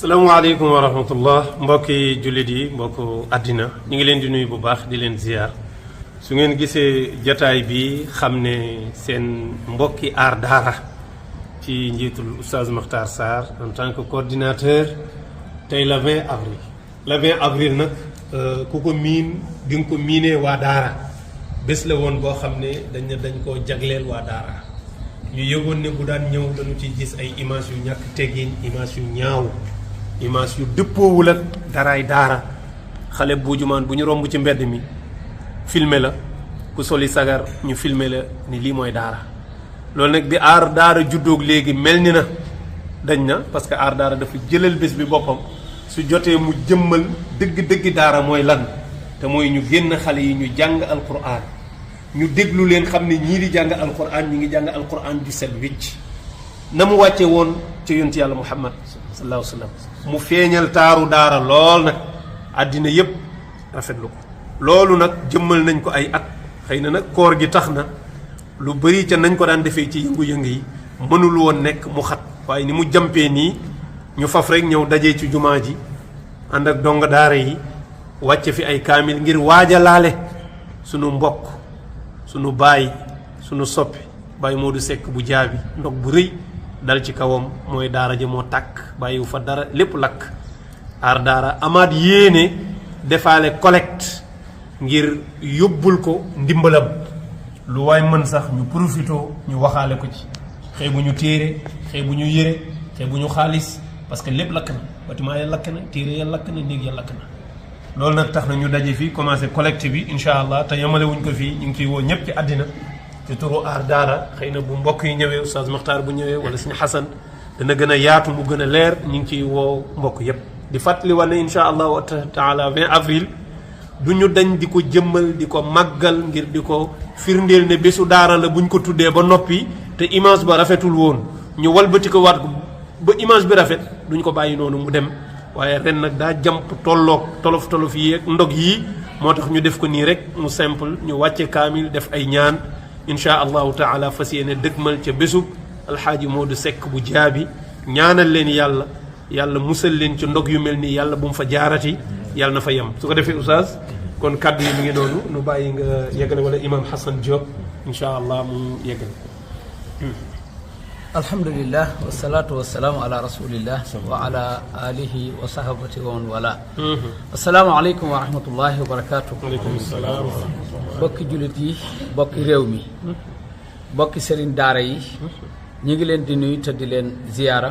asalaamaaleykum wa rahmatullah mbokki jullit yi mbokk àddina ñu ngi leen di nuyu bu baax di leen ziar su ngeen gisee jataay bi xam ne seen mbokki aar daara ci njiitul oustaz Makhtar Sarr en tant que coordinateur tey le 20 avril le 20 avril nag ku ko miin di nga ko miinee waa daara bés la woon boo xam ne dañ koo jagleel waa daara ñu yëgoon ne bu daan ñëw dañu ci gis ay image yu ñàkk teggin image yu ñaaw image yu dëppoowul ak daraay daara xale bu jumaan bu ñu romb ci mbedd mi filmer la ku soli sagar ñu filmer la ni lii mooy daara loolu nag bi aar daara juddoog léegi mel ni na dañ na parce que aar daara dafa jëlal bés bi boppam su jotee mu jëmmal dëgg-dëgg daara mooy lan te mooy ñu génn xale yi ñu jàng alquran ñu déglu leen xam ne ñii di jàng alquran ñi ngi jàng alquran ju set wicc na mu wàcce woon ci yonent yàlla muhammad sallallahu alayhi wa sallam mu feeñal taaru daara lool nag àddina yépp rafetlu ko loolu nag jëmmal nañ ko ay at xëy na nag koor gi tax na lu bëri ca nañ ko daan defee ci yëngu-yëngu yi mënul woon nekk mu xat waaye ni mu jàmpee nii ñu faf rek ñëw dajee ci jumaa ji ànd ak donga daara yi wàcce fi ay kaamil ngir waajalaale sunu mbokk sunu baay sunu soppi baay Modou Seck bu jaabi ndog bu rëy dal ci kawam mooy daara ja moo tàkk bàyyiwu fa dara lépp lakk aar daara amaat yéene defaale collecte ngir yóbbul ko ndimbalam lu waay mën sax ñu profitoo ñu waxaale ko ci xeebu ñu téere xeebu ñu yére xeebu ñu xaalis parce que lépp lakk na bâtiment ya lakk na téere ya lakk na néeg ya lakk na loolu nag tax na ñu daje fii commencé collecte bi incha allah te yamale wuñ ko fii ñu ngi ciy woo ñëpp ci àddina ci turu aar daara xëy na bu mbokk yi ñëwee oustaz Makhtar bu ñëwee wala suñu Xasan dana gën a yaatu mu gën a leer ñu ngi ciy woo mbokk yëpp di fàttali wane incha allahu taala 20 avril du ñu dañ di ko jëmmal di ko màggal ngir di ko firndeel ne bésu daara la buñ ko tuddee ba noppi te image ba rafetul woon ñu walbati ko waat ko ba image bi rafet duñ ko bàyyi noonu mu dem waaye ren nag daa jàmp tolloog tolof yii ak ndog yii moo tax ñu def ko nii rek mu simple ñu wàcce kaamil def ay ñaan incha allahu taala fas yéene dëgmal ca bésub alxaaji Modou Seck bu jaabi ñaanal leen yàlla musal leen ci ndog yu mel nii yàlla bu mu fa jaarati yàlla na fa yem su ko defee oustaz kon kaddu yi mi ngi noonu nu bàyyi nga yeggale wala imam Hassan Diop incha allah mu yeggale alhamdulillah wasalaatu wasalaamu ala rasulillah wa ala alihi wa sahabati wa man wala asalaamaaleykum wa rahmatullahi wa barakatuh aleykum salaam bokki jullit yi bokki réew mi bokki sëriñ daara yi ñu ngi leen di nuyu te di leen ziyaara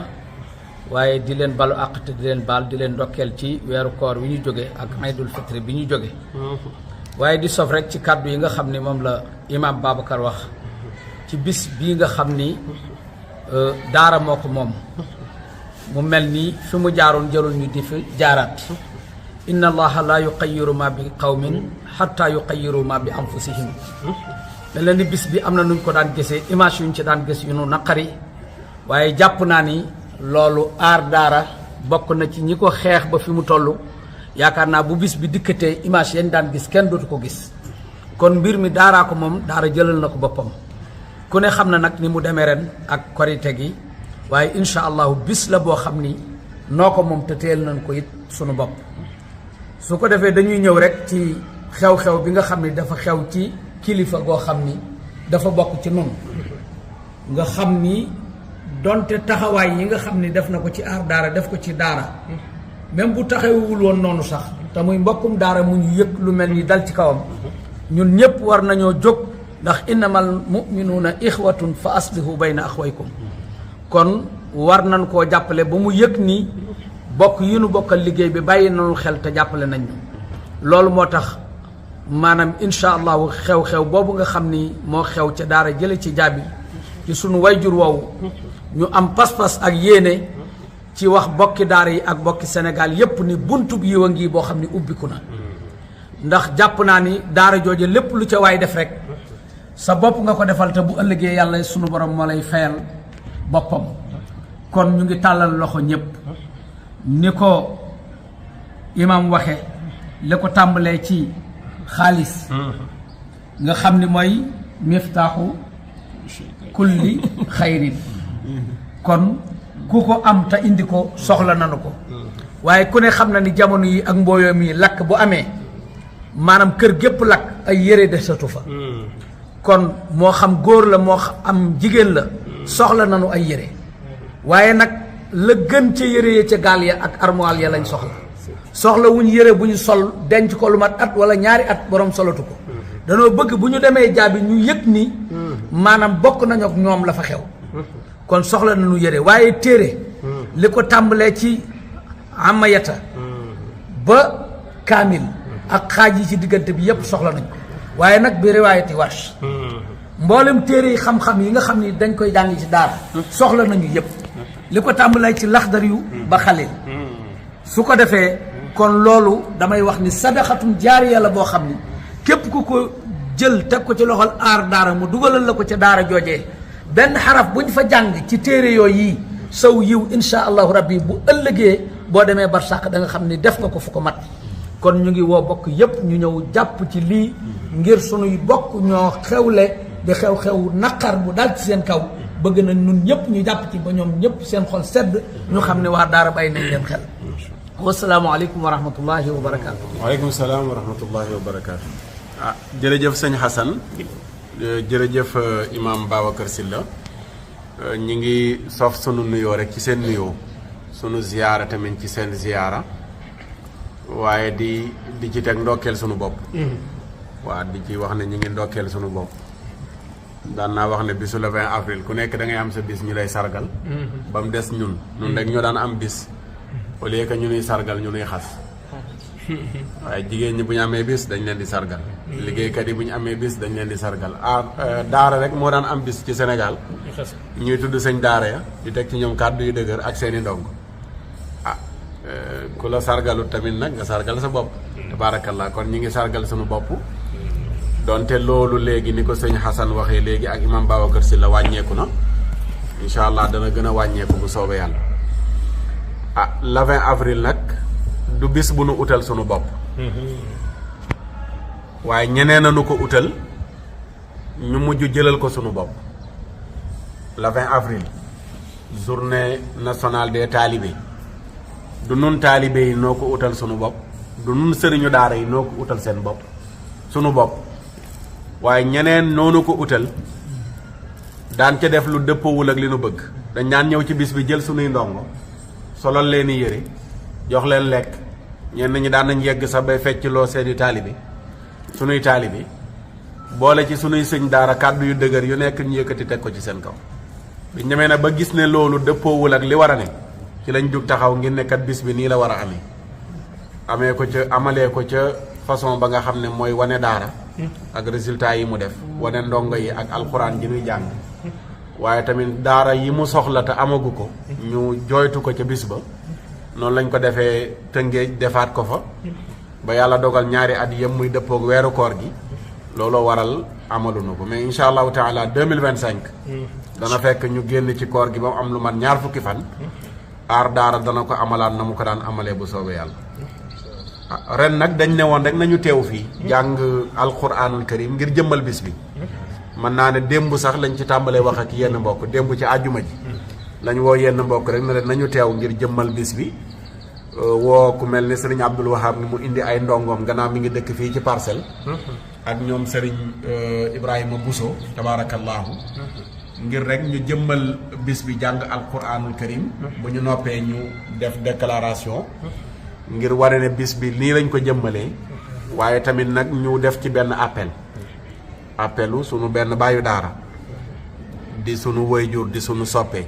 waaye di leen balu àq te di leen baal di leen ndokkeel ci weeru koor wi ñu jóge ak aydul fitri bi ñu jóge waaye di sof rek ci kàddu yi nga xam ni moom la imam Babacar wax ci bis bii nga xam ni daara moo ko moom mu mel ni fi mu jaaroon jëlul ñu di fi jaaraat inna allaha la yuqayyiru ma bi qawmin hatta yuqayyiru ma bi anfusihim mel na ni bis bi am na nuñ ko daan gisee image yuñ ci daan gis yu nu naqari waaye jàpp naa ni loolu aar daara bokk na ci ñi ko xeex ba fi mu toll yaakaar naa bu bis bi dikkatee image yañ daan gis kenn dootu ko gis kon mbir mi daaraa ko moom daara jëlal na ko boppam ku ne xam na nag ni mu demee ren ak korite gi waaye incha allahu bis la boo xam ni noo ko moom te teel nañ ko it sunu bopp su ko defee dañuy ñëw rek ci xew-xew bi nga xam ni dafa xew ci kilifa goo xam ni dafa bokk ci nun nga xam ni donte taxawaay yi nga xam ni def na ko ci aar daara def ko ci daara même bu taxawul woon noonu sax te muy mbokkum daara mu ñu yëg lu mel ni dal ci kawam ñun ñëpp war nañoo jóg ndax innamal muminuuna ixwatun fa aslihu bayna axwaykum kon war nañ koo jàppale ba mu yëg ni bokk yi nu bokkal liggéey bi bàyyi nañu xel te jàppale nañ ñu loolu moo tax maanaam incha allahu xew-xew boobu nga xam ni moo xew ca daara jële ci jaabi ci sunu wayjur woowu ñu am pas-pas ak yéene ci wax bokki daara yi ak bokki Sénégal yépp ni buntub yiw a ngi boo xam ni ubbiku na ndax jàpp naa ni daara jooje lépp lu ca waay def rek sa bopp nga ko defal te bu ëllëgee yàlla sunu borom moo lay fayal boppam kon ñu ngi tàllal loxo ñëpp ni ko imam waxe li ko tàmbalee ci xaalis nga xam ni mooy miftaaxu kulli xayrin kon ku ko am te indi ko soxla nanu ko waaye ku ne xam na ni jamono yi ak mbooyoo mi lakk bu amee maanaam kër gépp lakk ay yére desatu fa kon moo xam góor la moo am jigéen la soxla nanu ay yére waaye nag la gën ca yére ya ca gaal ya ak armoire ya lañ soxla wuñ yére bu ñu sol denc ko lu mat at wala ñaari at borom solatu ko danoo bëgg bu ñu demee jaabi ñu yëg ni maanaam bokk nañu ak ñoom la fa xew kon soxla nañu yére waaye téere li ko tàmbalee ci amayata ba kaamil ak xaaj yi ci diggante bi yépp soxla nañ ko waaye nag bi riwaayati warsh mboolem téere yi xam-xam yi nga xam ni dañ koy jàng ci daara soxla nañu yépp li ko tàmbalee ci laxdar yu ba xalil su ko defee kon loolu damay wax ni sadaxatum jaariya la boo xam ni képp ku ko jël teg ko ci loxol aar daara mu dugalal la ko ca daara joojee benn xaraf bu ñu fa jàng ci téere yooyu yi saw yiw insha allahu rabbi bu ëllëgee boo demee barsàq da nga xam ni def nga ko fu ko mat kon ñu ngi woo bokk yépp ñu ñëw jàpp ci lii ngir sunuy bokk ñoo xewle di xew-xew naqar bu dal ci seen kaw bëgg na ñun ñëpp ñu jàpp ci ba ñoom ñëpp seen xol sedd ñu xam ne waa daara bàyyi nañ leen xel wasalaamaaleykum wa rahmatullahi wa barakaatu. waaleykum salaam wa rahmatullahi wa barakaatu. jërëjëf sëñ Xasan jërëjëf imam Babacar Sylla ñi ngi sof sunu nuyoo rek ci seen nuyoo sunu ziyaara tamit ci seen ziyaara waaye di ci teg ndokkeel sunu bopp. waa di ci wax ne ñi ngi ndokkeel sunu bopp. daan naa wax ne bisu le 20 avril ku nekk da ngay am sa bis ñu lay sargal. ba mu des ñun rek ñoo daan am bis. au lieu que ñu nuy sargal ñu nuy xas waaye jigéen ñi bu ñu amee bis dañ leen di sargal liggéeykat yi bu ñu amee bis dañ leen di sargal daara rek moo daan am bis ci Sénégal ñuy tudd sëñ daara ya di teg ci ñoom kàddu yu dëgër ak seeni ndong ku la sargalut tamit nag nga sargal sa bopp tabaarakallaa kon ñi ngi sargal suñu bopp donte loolu léegi ni ko sëñ Xasan waxee léegi ak imam Babacar Sylla wàññeeku na incha allah dana gën a wàññeeku bu soobee yàlla le 20 avril nag du bis bu nu utal sunu bopp waaye ñeneen a nu ko utal ñu mujj jëlal ko sunu bopp le 20 avril journée nationale des talibés du nun talibé yi noo ko utal sunu bopp du nun sëriñu daara yi noo ko utal seen bopp sunu bopp waaye ñeneen noonu ko utal daan ca def lu dëppoowul ak li nu bëgg dañ daan ñëw ci bis bi jël sunuy ndongo solal leen i yëre jox leen lekk ñenn ñi daan nañ yegg sax bay fecc loo seeni taalibi sunuy taalibi boole ci sunuy sëñ daara kàddu yu dëgër yu nekk ñu yëkkati teg ko ci seen kaw biñ demee ne ba gis ne loolu dëppoowul ak li war a ne ci lañ jug taxaw ngir ne kat bis bi nii la war a amee ko ca amalee ko ca façon ba nga xam ne mooy wane daara ak résultat yi mu def wane ndongo yi ak alxuraan ji muy jàng waaye tamit daara yi mu soxla te amagu ko ñu jooytu ko ca bis ba noonu lañ ko defee Tëngéej defaat ko fa ba yàlla dogal ñaari at yëpp muy dëppoog weeru koor gi looloo waral amaluñu ko mais incha allahu taala 2025 dana fekk ñu génn ci koor gi ba mu am lu man ñaar fukki fan aar daara dana ko amalaat na mu ko daan amalee bu soobee yàlla ren nag dañ ne woon rek nañu teew fii jàng alquranul karim ngir jëmmal bis bi mën naa ne démb sax lañ ci tàmbalee wax ak yenn mbokk démb ci àjjuma ji lañ woo yenn mbokk rek ne leen nañu teew ngir jëmmal bis bi woo ku mel ni sëriñ Abdul Wahab ni mu indi ay ndongoom gannaaw mi ngi dëkk fii ci Parcelles ak ñoom sëriñ Ibrahima Bousso tabaarakallaahu ngir rek ñu jëmmal bis bi jàng alquranul karim bu ñu noppee ñu def déclaration ngir wane ne bis bi nii lañ ko jëmmalee waaye tamit nag ñu def ci benn appelu sunu benn baayu daara di sunu wayjur di sunu soppe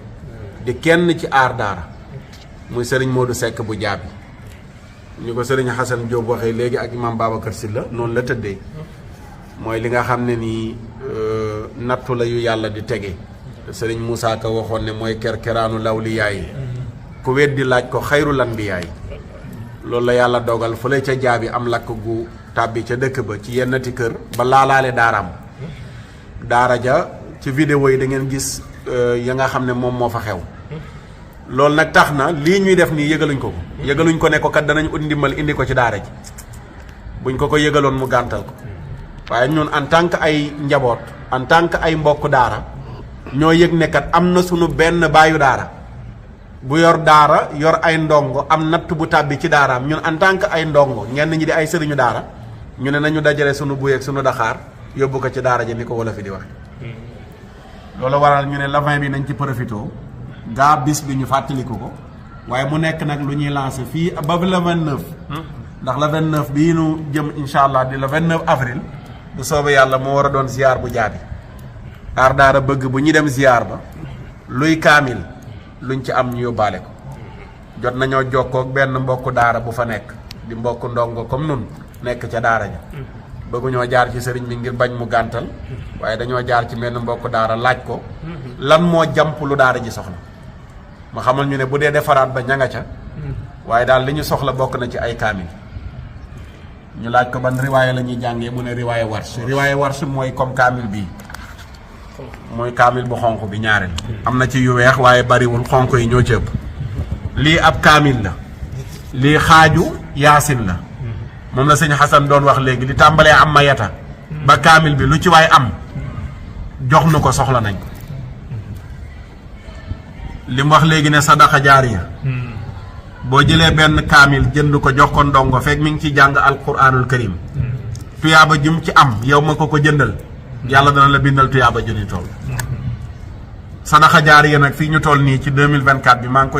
di kenn ci aar daara muy sëriñ Modou Seck bu jaabi ñu ko sëriñ Xasan Diop waxee léegi ak imam Babacar Sylla noonu la tëddee mooy li nga xam ne nii nattu la yu yàlla di tege sëriñ Moussa Ka waxoon ne mooy kerkeraanu lawliyaa yi ku weddi laaj ko xayrul anbiyaa yi loolu la yàlla dogal fële ca jaabi am lakk gu tàbbi ca dëkk ba ci yennati kër ba laalaale daaraam daara ja ci vidéo yi da ngeen gis ya nga xam ne moom moo fa xew loolu nag tax na lii ñuy def nii yëgaluñ ko yëgaluñ ko ne ko kat danañ ut ndimbal indi ko ci daara ji buñ ko yëgaloon mu gàntal ko waaye ñun en tant que ay njaboot en tant que ay mbokk daara ñoo yëg ne kat am na sunu benn baayu daara bu yor daara yor ay ndongo am natt bu tàbbi ci daaraam ñun en tant que ay ndongo ñenn ñi di ay sëriñu daara ñu ne nañu dajale sunu buy ak sunu daxaar yóbbu ko ci daara ji ni ko wala fi di waxe loolu waral ñu ne la 20 bi nañ ci profité gaa bis bi ñu fàttaliku ko waaye mu nekk nag lu ñuy lancé fii ba le 29 ndax le 29 bii nu jëm incha allah di le 29 avril bu soobee yàlla moo war a doon ziar bu jaabi aar daara bëgg bu ñuy dem ziar ba luy kaamil luñ ci am ñu yóbbaale ko jot nañoo jokkoo ak benn mbokku daara bu fa nekk di mbokku ndongo comme nun nekk ca daara ja bëgguñoo jaar ci sëriñ bi ngir bañ mu gàntal waaye dañoo jaar ci benn mbokku daara laaj ko lan moo jàmp lu daara ji soxla ma xamal ñu ne bu dee defaraat ba ña nga ca waaye daal li ñu soxla bokk na ci ay kaamil ñu laaj ko ban riwaaye la ñuy jàngee mu ne riwaaye warsh mooy comme kaamil bii mooy kaamil bu xonq bi ñaareel am na ci yu weex waaye bariwul xonq yi ñoo ci ëpp lii ab kaamil la lii xaaju yaasin la moom la sëñ Xasan doon wax léegi li tàmbalee am ma yata ba kaamil bi lu ci waay am jox nu ko soxla nañ ko li mu wax léegi ne sadaqa jaariya boo jëlee benn kaamil jënd ko jox ko ndongo fekk mi ngi ci jàng alquranul karim tuyaaba jum ci am yow ma ko jëndal yàlla dana la bindal tuyaaba jëni toll sadaqa jaariya nag fii ñu toll nii ci 2024 bi maa ngi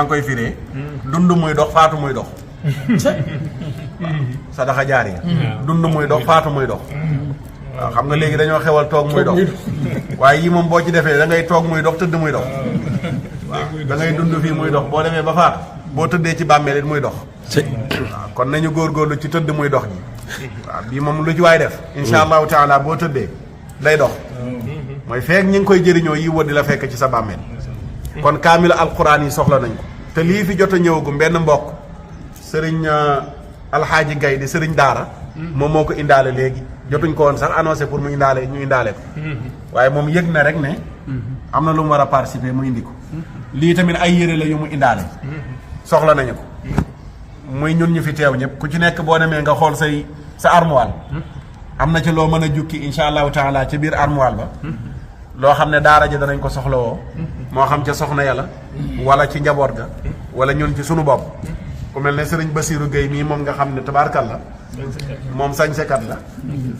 koy firee dund muy dox faatu muy dox sadaqa jaariya dund muy dox faatu muy dox waaw xam nga léegi dañoo xewal toog muy dox waaye yii moom boo ci defee da ngay toog muy dox tëdd muy dox waaw da ngay dund fii muy dox boo demee ba faatu boo tëddee ci bàmmeel it muy dox waaw kon nañu góorgóorlu ci tëdd muy dox ji waaw bii moom lu ci waay def insha allahu taala boo tëddee day dox mooy feek ñi ngi koy jëriñoo yi wër di la fekk ci sa bàmmeel kon kaamil alquran yi soxla nañ ko te lii fi jot a ñëwagum benn mbokk sëriñ alxaaji gay di sëriñ daara moom moo ko indaale léegi jotuñ ko woon sax annoncé pour mu indaale ñu indaale ko waaye moom yëg na rek ne am na lu mu war a participer mu indi ko lii tamit ay yére la yu mu indaale soxla nañu ko muy ñun ñu fi teew ñëpp ku ci nekk boo demee nga xool sa armoire am na ci loo mën a jukki insha allahu taala ci biir armoire ba loo xam ne daara ji danañ ko soxla woo moo xam ca soxna yàlla wala ci njaboot ga wala ñun ci sunu bopp ku mel ne sëriñ Basiiru Gueye mii moom nga xam ne tabaarkalla moom sañsekat la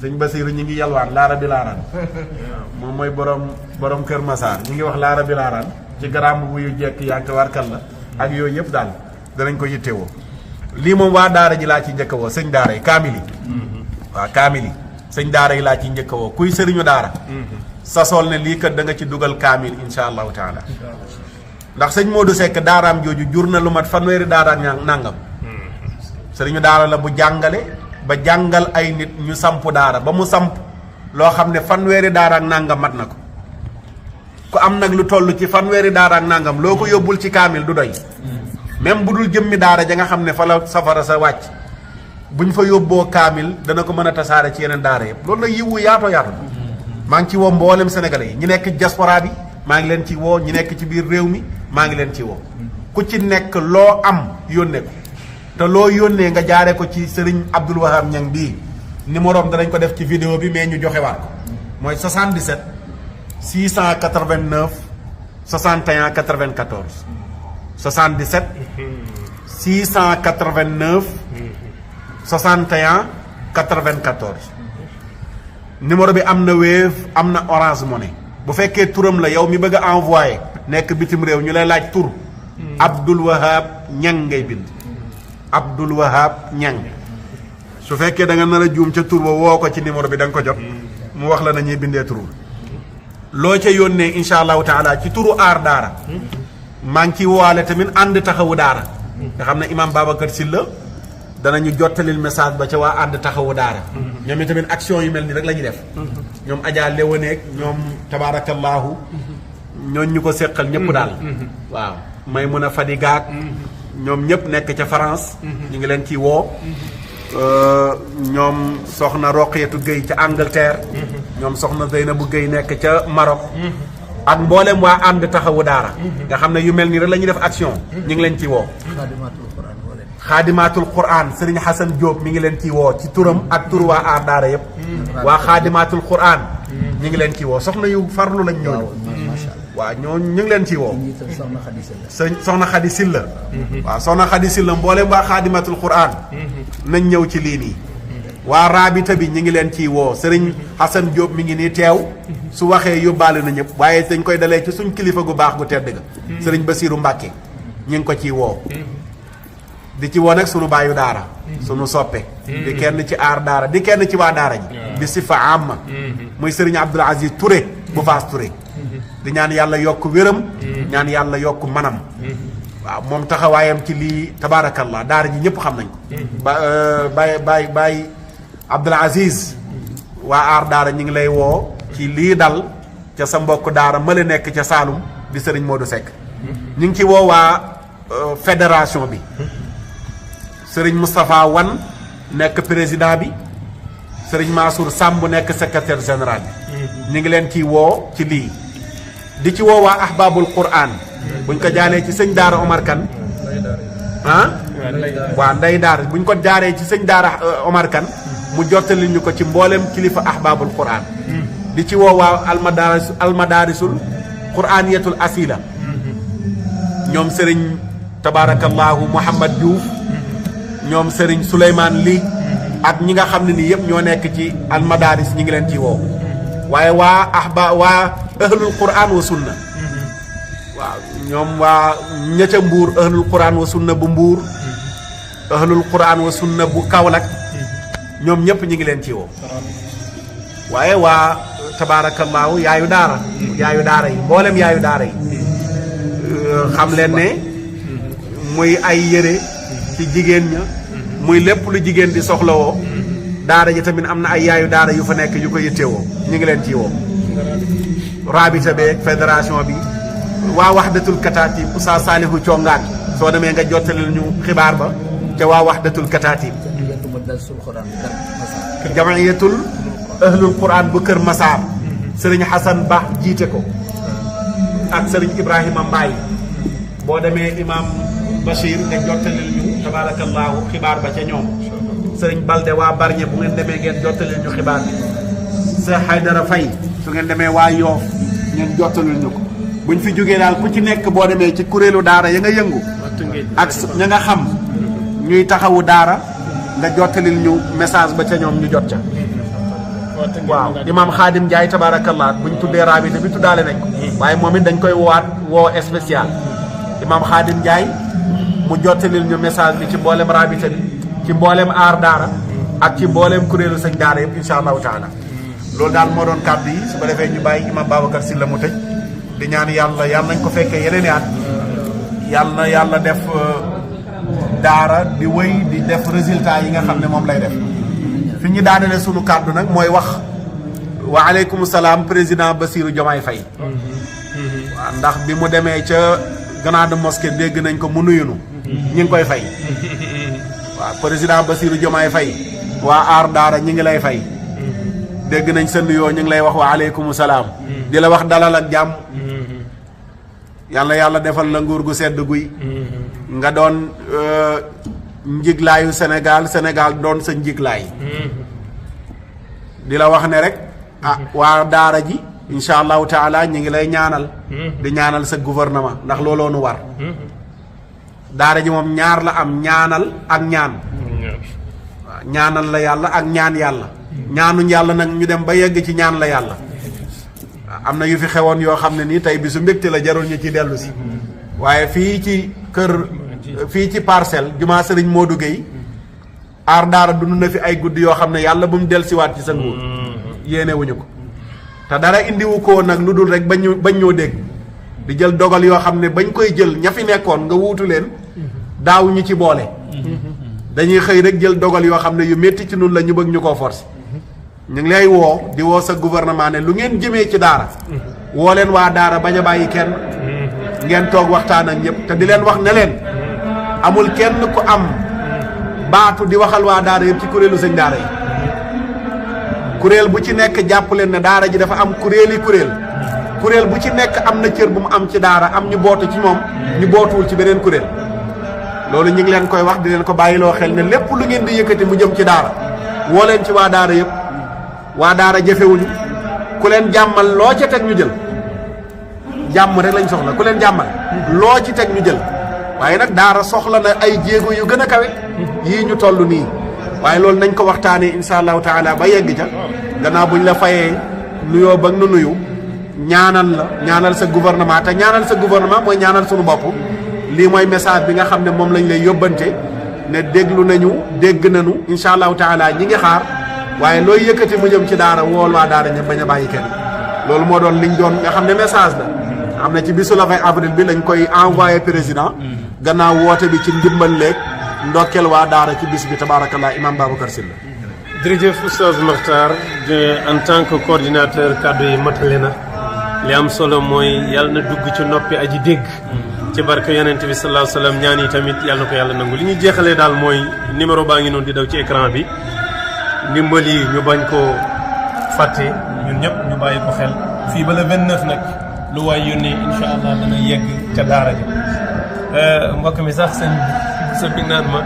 sëñ Basiiru ñi ngi yalwaan laara bi laaraan moom mooy borom Kër Masaar ñi ngi wax laara bi laaraan ci garam bu yu jekk yaa tabaarkalla ak yooyu yëpp daal danañ ko yittewoo lii moom waa daara ji laa ci njëkk woo sëñ daara yi kaamil yi waaw kaamil yi sëñ daara yi laa ci njëkk woo kuy sëriñu daara sa sol ne lii kat da nga ci dugal kaamil insha allahu taala ndax sëñ Modou Seck daaraam jooju jur na lu mat fanweeri daara ak nàngam sëriñu daara la bu jàngale ba jàngal ay nit ñu samp daara ba mu samp loo xam ne fanweeri daara ak nàngam mat na ko ku am nag lu toll ci fanweeri daara ak nàngam loo ko yóbbul ci kaamil du doy même bu dul jëmmi daara ja nga xam ne fa la safara sa wàcc buñ fa yóbboo kaamil dana ko mën a tasaare ci yeneen daara yëpp loolu nag yiwu yaatoo yaatu maa ngi ci woo mboolem sénégalais yi ñi nekk diaspora bi maa ngi leen ci woo ñi nekk ci biir réew mi maa ngi leen ci woo ku ci nekk loo am yónnee ko te loo yónnee nga jaare ko ci Serigne Abdoul Wahab Niang bii numéro am danañ ko def ci vidéo bi mais ñu joxewaat ko mooy 77 689 61 94 77 689 61 94 numéro bi am na Wave am na Orange Money bu fekkee turam la yow mi bëgg a envoyé nekk bitim réew ñu lay laaj tur Abdoul Wahab Niang ngay bind Abdoul Wahab Niang su fekkee da nga nar a juum ca tur ba woo ko ci numéro bi da nga ko jot mu wax la nañuy bindee tur loo ca yónnee insha allahu taala ci turu aar daara maa ngi ciy waale tamit ànd taxawu daara nga xam ne imam Babacar Sylla danañu jottalil message ba ca waa ànd taxawu daara ñoom tamit action yu mel ni rek la ñuy def ñoom Adja Léwaneeg ñoom tabaarakallaahu ñooñ ñu ko séqal ñëpp daal waaw may mën a fadigaag ñoom ñëpp nekk ca France ñu ngi leen ciy woo ñoom soxna Roqeetu Gueye ca Angleterre ñoom soxna Zeynabu Gueye nekk ca Maroc ak mboolem waa ànd taxawu daara nga xam ne yu mel nii rek la ñuy def action ñu ngi leen ciy woo xaadimaatul quran sëriñ Xasan Diop mi ngi leen ciy woo ci turam ak tur waa aar daara yëpp waa xaadimaatul quran ñu ngi leen ciy woo soxna yu farlu lañ ñooñu waaw ñoo ñu ngi leen ciy woo soxna Xadi Silla waaw soxna Xadi Silla mboolem waa xaadimatul Qur'an nañ ñëw ci lii nii waa raabita bi ñu ngi leen ciy woo sëriñ Hassan Diop mi ngi nii teew su waxee yóbbaale na ñëpp waaye dañ koy dalee ci suñ kilifa gu baax gu tedd ga sëriñ Basiiru Mbàkke ñu ngi ko ciy woo di ci woo nag sunu baayu daara sunu soppe di kenn ci aar daara di kenn ci waa daara ji di sifa amma muy sëriñ Abdoul Aziz Touré bu Faas Touré di ñaan yàlla yokk wéram ñaan yàlla yokk manam waaw moom taxawaayam ci lii tabaarakallah daara ji ñëpp xam nañ ko bay Abdoul Aziz waa aar daara ñu ngi lay woo ci lii dal ca sa mbokk daara mala nekk ca Saalum di sëriñ Modou Seck ñu ngi ci woo waa fédération bi sëriñ Moustapha Wan nekk président bi sëriñ Mansour Samb nekk secrétaire général bi ñu ngi leen ciy woo ci lii di ci woo waa ahbabul Qur'an buñ ko jaaree ci sëñ Daara Omar Kane waa ndey daara buñ ko jaaree ci sëñ Daara Omar Kane mu jottali ñu ko ci mboolem kilifa ahbabul Qur'an di ci woo waa almadarisul qur'aniyatul asila ñoom sëriñ tabarakallahu Mouhamad Diouf ñoom sëriñ Souleymane Ly ak ñi nga xam ne nii yëpp ñoo nekk ci almadaris ñi ngi leen ci woo waaye waa ahlul Qur'an wa sunna waaw ñoom waa ña ca Mbuur ahlul Qur'an wa sunna bu Mbuur ahlul Qur'an wa sunna bu Kaolack ñoom ñëpp ñi ngi leen ci woo waaye waa tabaarakallaahu yaayu daara yi mboolem yaayu daara yi xam leen ne muy ay yére ci jigéen ña muy lépp lu jigéen di soxlawoo daara ji tamit am na ay yaayu daara yu fa nekk yu ko yittewoo ñu ngi leen ci woo rabita beeg fédération bi waa waxdatul kataatib Oustaz Salihu Congaan soo demee nga jottalil ñu xibaar ba ca waa waxdatul kataatib jama'iyatul ahlul Qur'an bu Kër Masaar sëriñ Hassan Ba jiite ko ak sëriñ Ibrahima Mbaye boo demee imam Bachir nga jottalil ñu tabaarakallaahu xibaar ba ca ñoom sëriñ Balde waa Barñe bu ngeen demee ngeen jottalil ñu xibaar bi Cheikh Haydara Faye su ngeen demee waa Yoof ngeen jottalil ñu ko buñ fi jógee daal ku ci nekk boo demee ci kuréelu daara ya nga yëngu ak ña nga xam ñuy taxawu daara nga jottalil ñu message ba ca ñoom ñu jot ca waaw imaam Xaadim Ndiaye tabarakallah buñ tuddee rabita bi tuddaale nañ ko waaye moom it dañ koy woo spécial imaam Xaadim Ndiaye mu jottalil ñu message bi ci mboolem rabita bi ci mboolem aar daara ak ci mboolem kuréelu sëñ daara yëpp insha allahu taala loolu daal moo doon kàddu yi su ko defee ñu bàyyi imam Babacar Sylla mu tëj di ñaan yàlla nañ ko fekkee yeneen i at yàlla def daara di wéy di def résultat yi nga xam ne moom lay def fi ñu daanele sunu kàddu nag mooy wax wa aleykum salaam président Bassirou Diomaye Faye waaw ndax bi mu demee ca grande mosquée dégg nañ ko mu nuyunu ñi ngi koy fay waaw président Bassirou Diomaye Faye waa aar daara ñi ngi lay fay dégg nañ sa nuyoo ñu ngi lay wax wa aleykum salaam di la wax dalal ak jàmm yàlla defal la nguur gu sedd guy nga doon njiglaayu Sénégal doon sa njiglaay di la wax ne rek waa daara ji insha allahu taala ñi ngi lay ñaanal di ñaanal sa gouvernement ndax looloo nu war daara ji moom ñaar la am ñaanal ak ñaan waaw ñaanal la yàlla ak ñaan yàlla ñaanuñ yàlla nag ñu dem ba yegg ci ñaan la yàlla waaw am na yu fi xewoon yoo xam ne nii tey bi su mbégte la jarul ñu ci dellu si waaye fii ci parcelle jumaa sëriñ Modou Gueye aar daara dund na fi ay guddi yoo xam ne yàlla bu mu del siwaat ci sa nguur yéenewuñu ko te dara indiwu ko nag lu dul rek bañ ñoo dégg di jël dogal yoo xam ne bañ koy jël ña fi nekkoon nga wuutu leen daaw ñu ci boole dañuy xëy rek jël dogal yoo xam ne yu métti ci nun la ñu bëgg ñu koo forcer ñu ngi lay woo di woo sa gouvernement ne lu ngeen jëmee ci daara woo leen waa daara bañ a bàyyi kenn ngeen toog waxtaan ak ñëpp te di leen wax ne leen amul kenn ku am baatu di waxal waa daara yëpp ci kuréelu sëñ daara yi kuréel bu ci nekk jàpp leen ne daara ji dafa am kuréel bu ci nekk am na cër bu mu am ci daara am ñu bootu ci moom ñu bootuwul ci beneen kuréel loolu ñu ngi leen koy wax di leen ko bàyyiloo xel ne lépp lu ngeen di yëkkati mu jëm ci daara woo leen ci waa daara yëpp waa daara jëfewuñu ku leen jàmmal loo ca teg ñu jël jàmm rek lañ soxla ku leen jàmmal loo ci teg ñu jël waaye nag daara soxla na ay jéego yu gën a kawe yii ñu toll nii waaye loolu nañ ko waxtaanee insha allahu taala ba yegg ca gannaaw buñ la fayee nuyoo ba nu nuyu ñaanal la ñaanal sa gouvernement te ñaanal sa gouvernement mooy ñaanal suñu bopp lii mooy message bi nga xam ne moom lañ lay yóbbante ne déglu nañu dégg nañu insha allahu taala ñi ngi xaar waaye looy yëkkati mu jëm ci daara wool waa daara ña bañ a bàyyi kenn loolu moo doon liñ doon nga xam ne message la xam ne ci bisu le 20 avril bi lañ koy envoyé président gannaaw woote bi ci ndimbal léeg ndokkeel waa daara ci bis bi tabaarakallah imam Babacar Sylla jërëjëf Oustaz Makhtar en tant que coordinateur kaddu yi matale na li am solo mooy yàlla na dugg ci noppi aji dégg ci barke yonent bi sallallahu alayhi wa sallam ñaan yi tamit yàlla na ko yàlla nangu li ñuy jeexalee daal mooy numéro baa ngi noonu di daw ci écran bi ndimbal yi ñu bañ koo fàtte ñun ñëpp ñu bàyyi ko xel fii ba le 29 nag lu waay yónnee incha allah dana yegg ca daara ji mbokk mi sax sa bi naan ma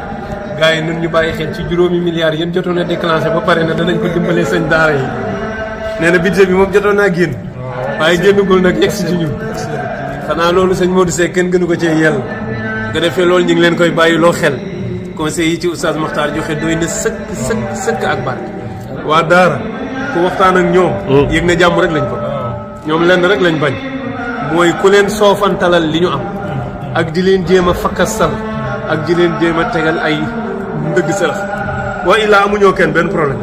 gars yi nun ñu bàyyi xel ci juróomi milliards yéen jotoon a déclenché ba pare na danañ ko dimbalee sëñ daara yi nee na budget bi moom jotoon naa génn waaye génnagul nag yegg si ci ñun xanaa loolu sëñ Modou Seck kenn gënu ko cee yell nga defee loolu ñu ngi leen koy bàyyi loo xel conseil yi ci Oustaz Makhtar joxe doy na sëkk ak barke waa daara ku waxtaan ak ñoom yëg na jàmm rek lañ ko ñoom lenn rek lañ bañ mooy ku leen soofantalal li ñu am ak di leen jéem a fakkasal ak di leen jéem a tegal ay ndëgg sërëx wa illaa amuñoo kenn benn problème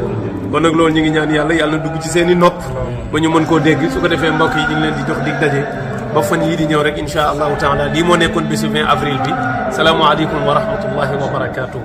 kon nag loolu ñu ngi ñaan yàlla dugg ci seen i nopp ba ñu mën koo dégg su ko defee mbokk yi ñu ngi leen di jox dig daje ba fan yii di ñëw rek insha allahu taala lii moo nekkoon bésu 20 avril bi salaamualeykum wa rahmatullahi wa barakatuhu